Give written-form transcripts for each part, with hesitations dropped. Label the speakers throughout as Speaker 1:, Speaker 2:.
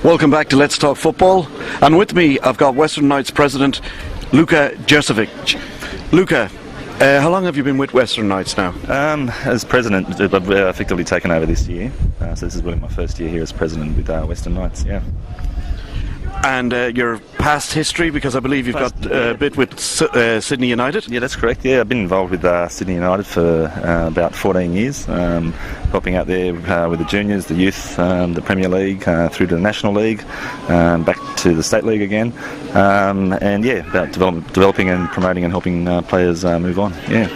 Speaker 1: Welcome back to Let's Talk Football, and with me I've got Western Knights President Luka Jersevic. Luka, how long have you been with Western Knights now?
Speaker 2: As President, I've effectively taken over this year, so this is really my first year here as President with Western Knights, yeah.
Speaker 1: And your past history, because I believe you've got a bit with Sydney United?
Speaker 2: Yeah, that's correct. Yeah, I've been involved with Sydney United for about 14 years, helping out there with the juniors, the youth, the Premier League, through to the National League, back to the State League again, and yeah, about developing and promoting and helping players move on. Yeah.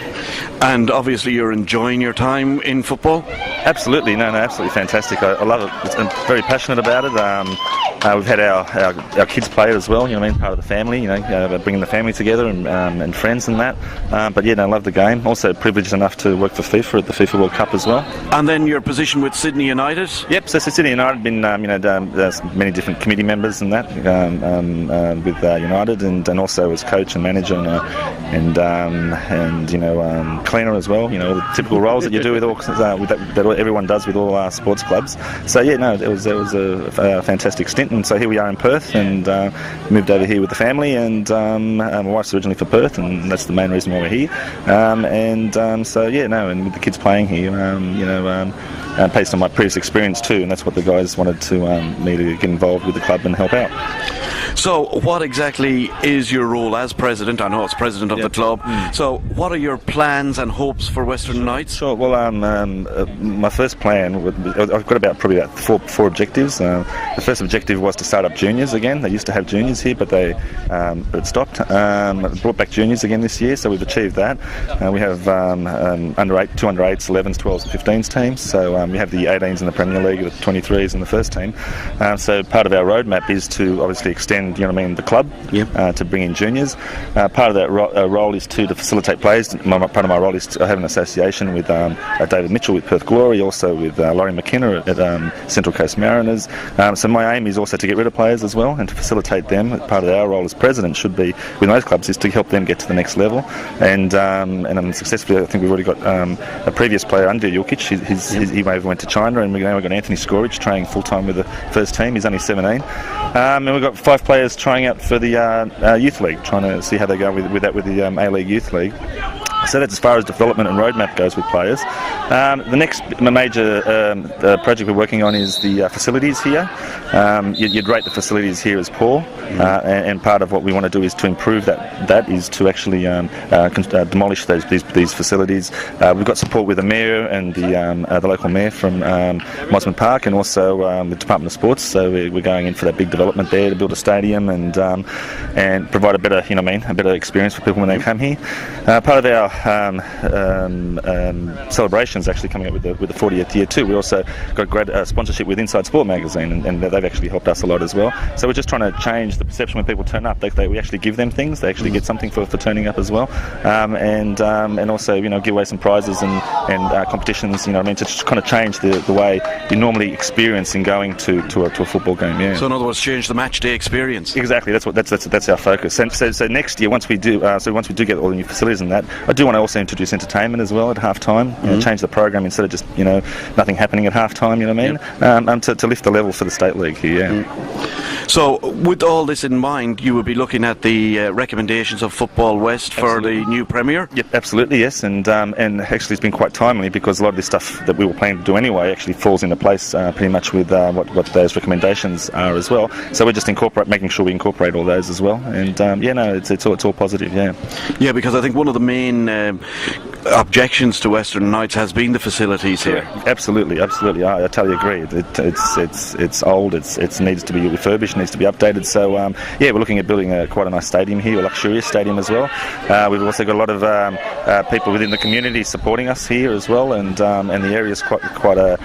Speaker 1: And obviously you're enjoying your time in football?
Speaker 2: Absolutely, no, absolutely fantastic. I love it. I'm very passionate about it. We've had our kids play it as well, you know what I mean, part of the family, you know, bringing the family together and friends and that. But yeah, I love the game. Also privileged enough to work for FIFA at the FIFA World Cup as well.
Speaker 1: And then your position with Sydney United?
Speaker 2: Yep, so Sydney United, been there's many different committee members and that with United, and also as coach and manager and cleaner as well. You know, the typical roles that you do with all that everyone does with all our sports clubs. So yeah, no, it was a fantastic stint. And so here we are in Perth, and moved over here with the family, and my wife's originally from Perth, and that's the main reason why we're here. So yeah, no, and with the kids playing here, based on my previous experience too, and that's what the guys wanted to me to get involved with the club and help out.
Speaker 1: So what exactly is your role as president? I know it's president of the club. So what are your plans and hopes for Western Knights?
Speaker 2: Sure. Well, my first plan, I've got probably about four objectives. The first objective was to start up juniors again. They used to have juniors here, but it stopped. Brought back juniors again this year, so we've achieved that. We have two under 8s, 11s, 12s, and 15s teams. So we have the 18s in the Premier League, the 23s in the first team. So part of our roadmap is to obviously extend, the club, to bring in juniors. Part of that role is to facilitate players. Part of my role is to have an association with David Mitchell with Perth Glory, also with Laurie McKenna at Central Coast Mariners. So my aim is also to get rid of players as well and to facilitate them. Part of our role as president should be with those clubs is to help them get to the next level. And successfully, I think we've already got a previous player under Julkic. He went to China, and we've got Anthony Skorich training full time with the first team. He's only 17, and we've got 5 players trying out for the youth league, trying to see how they go with the A-League youth league. So that's as far as development and roadmap goes with players. The next major project we're working on is the facilities here. You'd rate the facilities here as poor, and part of what we want to do is to improve that. That is to actually demolish these facilities. We've got support with the mayor and the local mayor from Mosman Park, and also the Department of Sports. So we're going in for that big development there to build a stadium and provide a better experience for people when they come here. Part of our celebrations actually coming up with the 40th year too. We also got great sponsorship with Inside Sport magazine, and they've actually helped us a lot as well. So we're just trying to change the perception when people turn up. We actually give them things. They actually get something for turning up as well, and also give away some prizes and competitions. To just kind of change the way you normally experience in going to a football game. Yeah.
Speaker 1: So in other words, change the match day experience.
Speaker 2: Exactly. That's our focus. And so next year, once we do get all the new facilities and that, I do want to also introduce entertainment as well at half time. Change the program instead of just nothing happening at half time. To lift the level for the State League here. Yeah.
Speaker 1: So with all this in mind, you will be looking at the recommendations of Football West for the new Premier?
Speaker 2: Yep, absolutely, yes. And actually it's been quite timely, because a lot of this stuff that we were planning to do anyway actually falls into place pretty much with what those recommendations are as well. So we're just making sure we incorporate all those as well. And it's all positive. Yeah.
Speaker 1: Yeah, because I think one of the main objections to Western Knights has been the facilities here.
Speaker 2: Absolutely. I totally agree. It's old. It needs to be refurbished, needs to be updated. So we're looking at building quite a nice stadium here, a luxurious stadium as well. We've also got a lot of people within the community supporting us here as well, and the area is quite a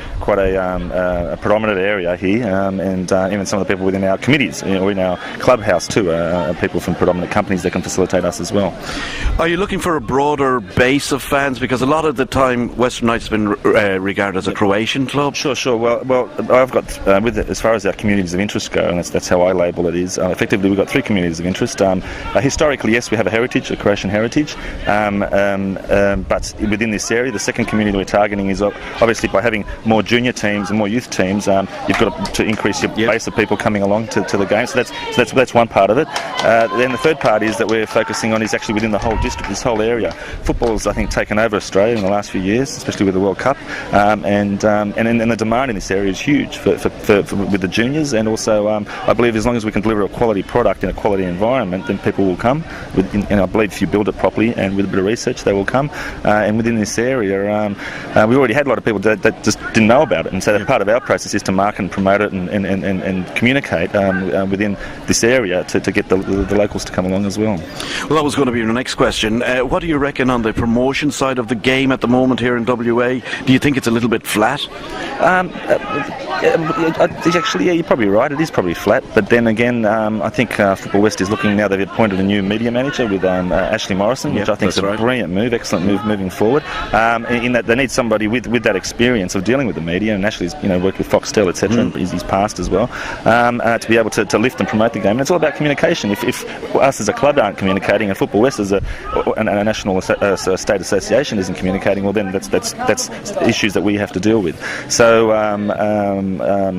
Speaker 2: predominant area here, and even some of the people within our committees, or in our clubhouse too, are people from predominant companies that can facilitate us as well.
Speaker 1: Are you looking for a broader base of fans? Because a lot of the time Western Knights have been regarded as a Croatian club.
Speaker 2: Sure. Well, I've got as far as our communities of interest go, and that's how I label it. Is effectively we've got 3 communities of interest. Historically, yes, we have a Croatian heritage, but within this area, the second community we're targeting is obviously by having more junior teams and more youth teams. You've got to increase your base of people coming along to the game. So that's one part of it. Then the third part is that we're focusing on is actually within the whole district, this whole area. Football's, I think, taken over Australia in the last few years, especially with the World Cup, and the demand in this area is huge for with the juniors, and also I believe as long as we can deliver a quality product in a quality environment, then people will come. And I believe if you build it properly and with a bit of research, they will come. And within this area, we already had a lot of people that just didn't know about it, and so part of our process is to market and promote it and communicate within this area to get the locals to come along as well.
Speaker 1: Well, that was going to be your next question. What do you reckon on the promotion side of the game at the moment here in WA? Do you think it's a little bit flat?
Speaker 2: Actually, yeah, you're probably right. It is probably flat. But then again, I think Football West is looking now. They've appointed a new media manager with Ashley Morrison, which I think is a brilliant move, excellent move moving forward. In that they need somebody with that experience of dealing with the media, and Ashley's worked with Foxtel, etc. He's past as well, to be able to lift and promote the game. And it's all about communication. If us as a club aren't communicating, and Football West as a national state association isn't communicating, well then that's issues that we have to deal with. So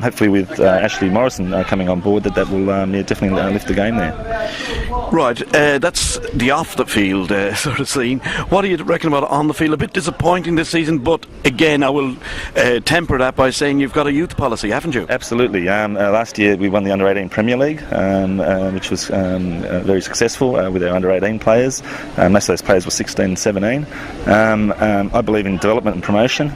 Speaker 2: hopefully with Ashley Morrison coming on board, that will definitely lift the game there.
Speaker 1: Right, that's the off the field sort of scene. What do you reckon about on the field? A bit disappointing this season, but again I will temper that by saying you've got a youth policy, haven't you?
Speaker 2: Absolutely. Last year we won the Under-18 Premier League, which was very successful with our Under-18 players. Most of those players were 16 and 17. I believe in development and promotion.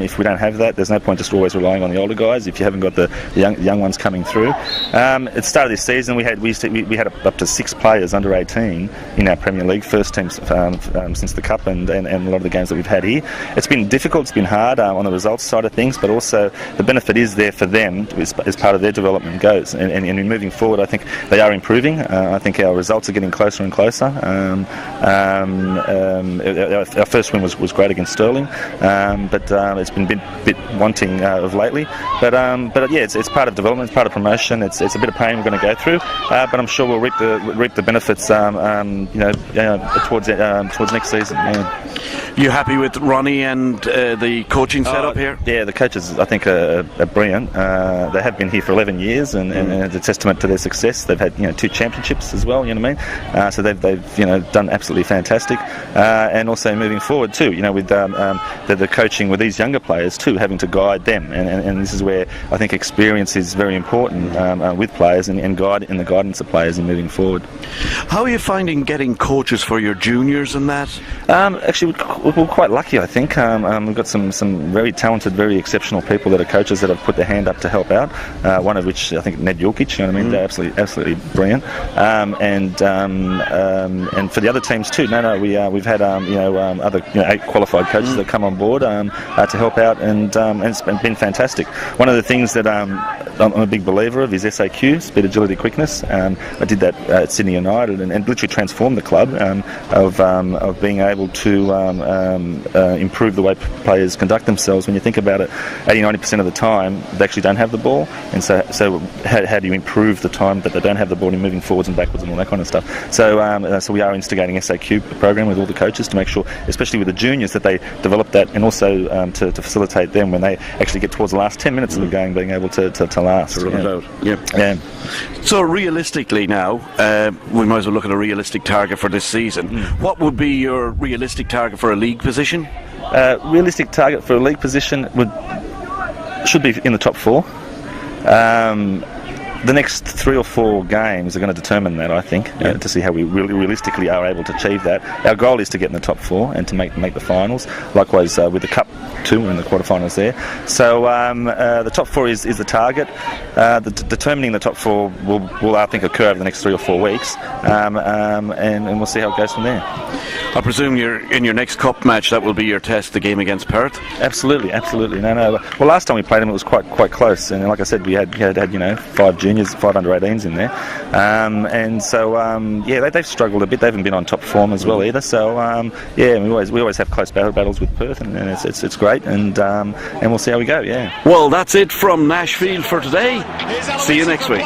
Speaker 2: If we don't have that, there's no point just always relying on the older guys if you haven't got the young ones coming through. At the start of this season we had up to 6 players under 18 in our Premier League, first team since the Cup and a lot of the games that we've had here. It's been difficult, it's been hard on the results side of things, but also the benefit is there for them as part of their development goes. And in moving forward, I think they are improving. I think our results are getting closer and closer. Our first win was great against Sterling, but it's been a bit wanting of lately. But yeah, it's part of development, it's part of promotion. It's a bit of pain we're going to go through, but I'm sure we'll reap the benefits towards next season. Yeah.
Speaker 1: You happy with Ronnie and the coaching setup here? Yeah,
Speaker 2: the coaches I think are brilliant. They have been here for 11 years, and it's a testament to their success. They've had 2 championships as well. You know what I mean? So they've done absolutely fantastic. And also moving forward too, with the coaching with these younger players too, having to guide them, and this is where I think experience is very important with players and the guidance of players in moving forward.
Speaker 1: How are you finding getting coaches for your juniors and that?
Speaker 2: Actually, we're quite lucky, I think. We've got some very talented, very exceptional people that are coaches that have put their hand up to help out. One of which I think Ned Julkic. You know what I mean? They're absolutely brilliant. And for the other teams too. We've had other 8 qualified coaches that come on board to help out, and it's been fantastic. One of the things that I'm a big believer of is SAQ, speed, agility, quickness. I did that at Sydney United and literally transformed the club of being able to improve the way players conduct themselves. When you think about it, 80-90% of the time they actually don't have the ball, and so how do you improve the time that they don't have the ball in moving forwards and backwards and all that kind of stuff? So we are instigating SAQ program with all the coaches to make sure, especially with the juniors, that they develop that, and also to facilitate them when they actually get towards the last 10 minutes of the game, being able to last.
Speaker 1: Yeah. So realistically now, we might as well look at a realistic target for this season. What would be your realistic target for a league position?
Speaker 2: Realistic target for a league position should be in the top 4. The next 3 or 4 games are going to determine that, I think, to see how we really realistically are able to achieve that. Our goal is to get in the top 4 and to make the finals. Likewise with the Cup too, we're in the quarterfinals there. So the top 4 is the target. Determining the top 4 will I think occur over the next 3 or 4 weeks, and we'll see how it goes from there.
Speaker 1: I presume you're in your next cup match. That will be your test, the game against Perth.
Speaker 2: Absolutely. No. Well, last time we played them, it was quite close, and like I said, we had 5 juniors, 5 under-18s in there, and so they've struggled a bit. They haven't been on top form as well either. So we always have close battles with Perth, and it's great, and we'll see how we go. Yeah.
Speaker 1: Well, that's it from Nashville for today. See you next week.